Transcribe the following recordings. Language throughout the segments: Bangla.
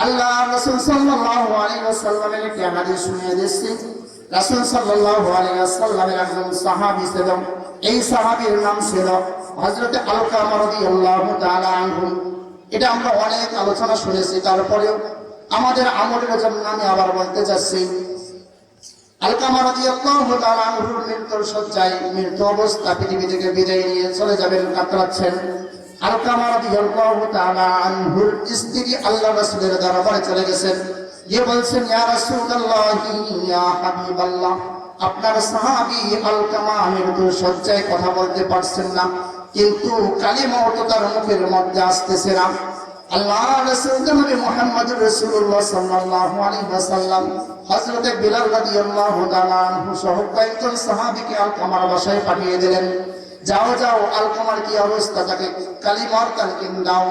আল্লাহ রাসূল সাল্লাল্লাহু আলাইহি ওয়াসাল্লামের একটি হাদিস শুনিয়ে দিচ্ছি। রাসূল সাল্লাল্লাহু আলাইহি ওয়াসাল্লামের একজন সাহাবী ছিলেন। এই সাহাবীর নাম ছিল হযরত আলকামা রাদিয়াল্লাহু তাআলা আনহু। এটা আমরা অনেক আলোচনা শুনেছি, তারপরেও আমাদের আমলের জন্য আমি আবার বলতে চাচ্ছি। আলকামা রাদিয়াল্লাহু তাআলা আনহুর মৃত্যুর শয্যায়, মৃত্যু অবস্থা পৃথিবী থেকে বিদায় নিয়ে চলে যাবেন, কাতরাচ্ছেন। আলকামা রাদিয়াল্লাহু তাআলা আনহুর স্ত্রী আল্লাহ রাসূলের দরবারে চলে গেছেন, গিয়ে বলছেন, ইয়া রাসূলুল্লাহি ইয়া হাবিবাল্লাহ, আপনার সাহাবী আলকামা মৃত্যুর শয্যায় কথা বলতে পারছেন না, কিন্তু কালিমাও তো তার মুখের মধ্যে আসতেছে না। আল্লাহ রাসূল নবী মুহাম্মদুর রাসূলুল্লাহ সাল্লাল্লাহু আলাইহি ওয়াসাল্লাম হযরত বিলাল রাদিয়াল্লাহু তাআলা আনহু সহ কয়েকজন সাহাবীকে আলকামার বাসায় পাঠিয়ে দিলেন। যাও যাও, আলকামার কি অবস্থা, তাকে কালিমার তালকিন দাও।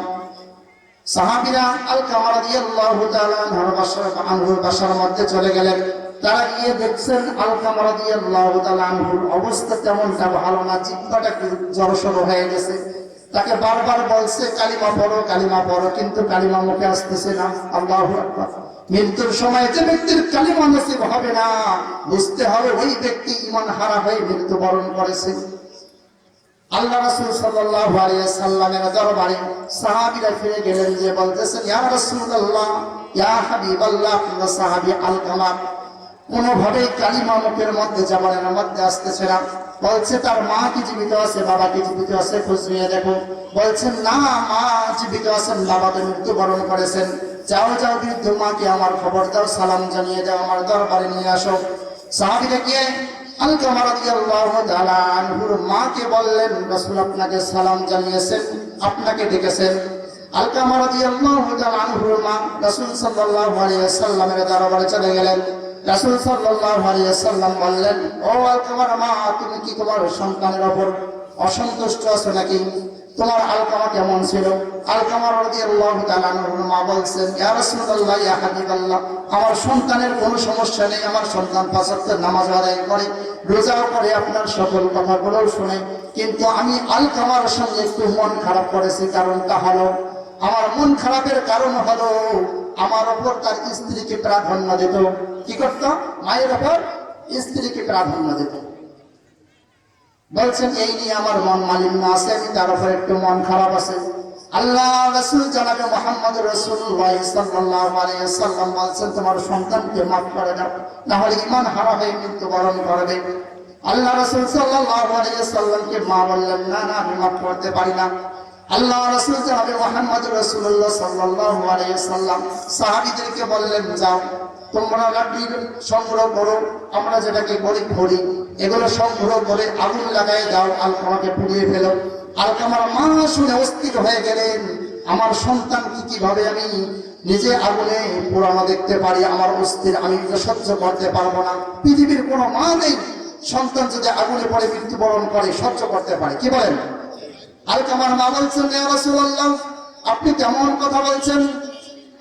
সাহাবীরা আলকামা রাদিয়াল্লাহু তাআলা আনহুর বাসার মধ্যে চলে গেলেন। তারা গিয়ে দেখছেন আলকামা রাদিয়াল্লাহু তাআলা আনহুর অবস্থা তেমনটা ভালো না, জিহ্বাটা জড়সড় হয়ে গেছে। তাকে বারবার বলছে কালিমা পড়ো, কিন্তু কালিমা মুখে আসতেছে না। আল্লাহু আকবার। মৃত্যুর সময় যে ব্যক্তির কালিমা নসিব হবে না, বুঝতে হবে ওই ব্যক্তি ঈমান হারা হয়ে মৃত্যুবরণ করেছে। আল্লাহ রাসূল সাল্লাল্লাহু আলাইহি ওয়াসাল্লামের দরবারে সাহাবীরা ফিরে গেলেন, যে বলতেছেন, ইয়া রাসূলুল্লাহ, ইয়া হাবিবাল্লাহ, আপনার সাহাবী আলকামা কোনোভাবেই কালিমা মুখের মধ্যে, জবানের মধ্যে আসতেছে না। বলছে, তার মা কি জীবিত আছে, বাবা কি জীবিত আছে, খোঁজ নিয়ে দেখো। বলছেন, না, মা জীবিত আছেন, বাবা তো মৃত্যুবরণ করেছেন। যাও যাও, বৃদ্ধ মাকে আমার খবর দাও, সালাম জানিয়ে দাও, আমার দরবারে নিয়ে আসো। সাহাবীরা গিয়ে আলকামা রাদিয়াল্লাহু তাআলা আনহুর মাকে বললেন, রাসূল আপনাকে সালাম জানিয়েছেন, আপনাকে ডেকেছেন। আলকামা রাদিয়াল্লাহু তাআলা আনহুর মা রাসূল সাল্লাল্লাহু আলাইহি ওয়াসাল্লামের দরবারে চলে গেলেন। রাসূল সাল্লাল্লাহু আলাইহি ওয়াসাল্লাম বললেন, ও আলকামার মা, তুমি কি তোমার সন্তানের উপর অসন্তুষ্ট আছো নাকি? তোমার আলকামা কেমন ছিল? আলকামা রাদিয়াল্লাহু তাআলা আনহুর মা বলছেন, ইয়া রাসূলুল্লাহ, ইয়া হাবিবাল্লাহ, আমার সন্তানের কোনো সমস্যা নেই। আমার সন্তান ৫ ওয়াক্ত নামাজ আদায় করে, রোজাও করে, আপনার সকল কথাগুলো শুনে, কিন্তু আমি আলকামার সঙ্গে একটু মন খারাপ করেছি। কারণটা হলো, আমার মন খারাপের কারণ হলো আমার ওপর তার স্ত্রীকে প্রাধান্য দিত। কি করত? মায়ের ওপর স্ত্রীকে প্রাধান্য দিত। বলছেন, এই নিয়ে আমার মন মালিন্য আছে, আমি তার উপর একটু মন খারাপ আছে। আল্লাহ রাসূল জনাবে মুহাম্মদুর রাসূলুল্লাহ সাল্লাল্লাহু আলাইহি ওয়াসাল্লাম বলছেন, তোমার সন্তানকে মাফ করে দাও, না হলে ঈমান হারা হয়ে মৃত্যুবরণ করবে। আল্লাহ রাসূল সাল্লাল্লাহু আলাইহি ওয়াসাল্লামকে মা বললেন, না না, আমি মাফ করতে পারি না। আল্লাহ রাসূল জনাবে মুহাম্মদুর রাসূলুল্লাহ সাল্লাল্লাহু আলাইহি ওয়াসাল্লাম সাহাবীদেরকে বললেন, যাও তোমরা লাকড়ি সংগ্রহ করো, আমরা যেটাকে বলি খড়ি, এগুলো সংগ্রহ করে আগুন লাগায় দাও, আলকামাকে পুড়িয়ে ফেলো। আলকামার মা শুনে অস্থির হয়ে গেলেন, আমার সন্তানকে কিভাবে আমি নিজে আগুনে পোড়ানো দেখতে পারি? আমার অস্থির, আমি সহ্য করতে পারবো না। পৃথিবীর কোনো মা নেই সন্তান যদি আগুনে পড়ে মৃত্যুবরণ করে সহ্য করতে পারে। কি বলেন? আলকামার মা বলছেন, ইয়া রাসূলুল্লাহ, আপনি কেমন কথা বলছেন?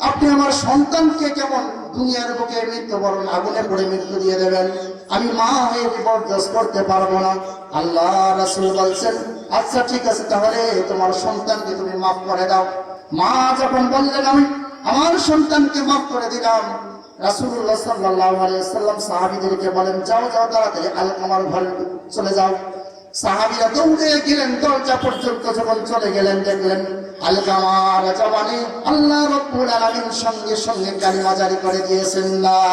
আপনি আমার সন্তানকে কেমন দুনিয়ার বুকে মৃত্যুবরণ, আগুনে পড়ে মৃত্যু দিয়ে দেবেন? আমি মা হয়ে বরদাস্ত করতে পারবো না। আল্লাহ রাসূল বলছেন, আচ্ছা ঠিক আছে, তাহলে তোমার সন্তানকে তুমি মাফ করে দাও। মা যখন বললেন, আমি আমার সন্তানকে মাফ করে দিলাম, রাসূলুল্লাহ সাল্লাল্লাহু আলাইহি ওয়াসাল্লাম সাহাবীদেরকে বলেন, যাও যাও, তাড়াতাড়ি আলকামার ঘরে চলে যাও। সাহাবীরা দৌড়ে গেলেন, দরজা পর্যন্ত যখন চলে গেলেন, দেখলেন আলকামার জবানে আল্লাহ রাব্বুল আলামিন সঙ্গে সঙ্গে কালিমা জারি করে দিয়েছেন, লা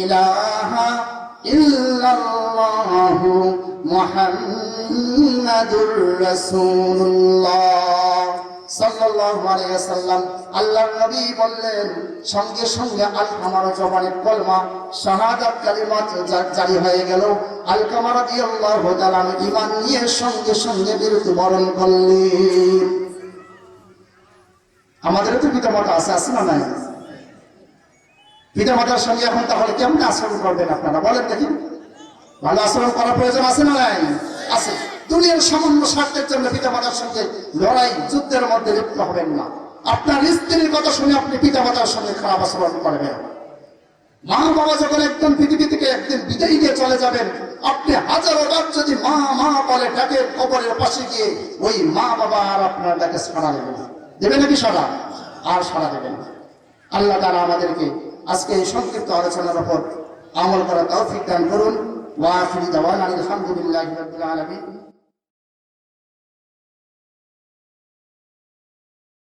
ইলাহা ইল্লাল্লাহু মুহাম্মাদুর রাসূলুল্লাহ সাল্লাল্লাহু আলাইহি ওয়াসাল্লাম। আল্লাহর নবী বললেন, সঙ্গে সঙ্গে আলকামার জবানে কলমা শাহাদাত কালিমা জারি হয়ে গেল। আলকামা রাদিয়াল্লাহু তাআলা ঈমান নিয়ে সঙ্গে সঙ্গে মৃত্যুবরণ করলেন। আমাদের তো পিতামাতা আছে না নাই? পিতামাতার সঙ্গে এখন তাহলে কেমন আচরণ করবেন আপনারা বলেন দেখি? ভালো আচরণ করার প্রয়োজন আছে না নাই? আছে। দুনিয়ার সামান্য স্বার্থের জন্য পিতামাতার সঙ্গে লড়াই, যুদ্ধের মধ্যে লিপ্ত হবেন না। আপনার স্ত্রীর কথা শুনে আপনি পিতামাতার সঙ্গে খারাপ আচরণ করবেন। মা বাবা যখন একদম পৃথিবী থেকে একদিন বিদায় দিয়ে চলে যাবেন, আপনি হাজারো বার যদি মা মা বলে ডাকে, কবরের পাশে গিয়ে ওই মা বাবা আর আপনার ডাকে সাড়া দেবে না। দেবে নাকি সাড়া? আর সাড়া দেবে না। আল্লাহ তাআলা আমাদেরকে আজকে এই সংক্ষিপ্ত আলোচনার উপর আমল করার তৌফিক দান করুন। ওয়া আখিরু দাওয়ানা আলহামদুলিল্লাহি রাব্বিল আলামিন।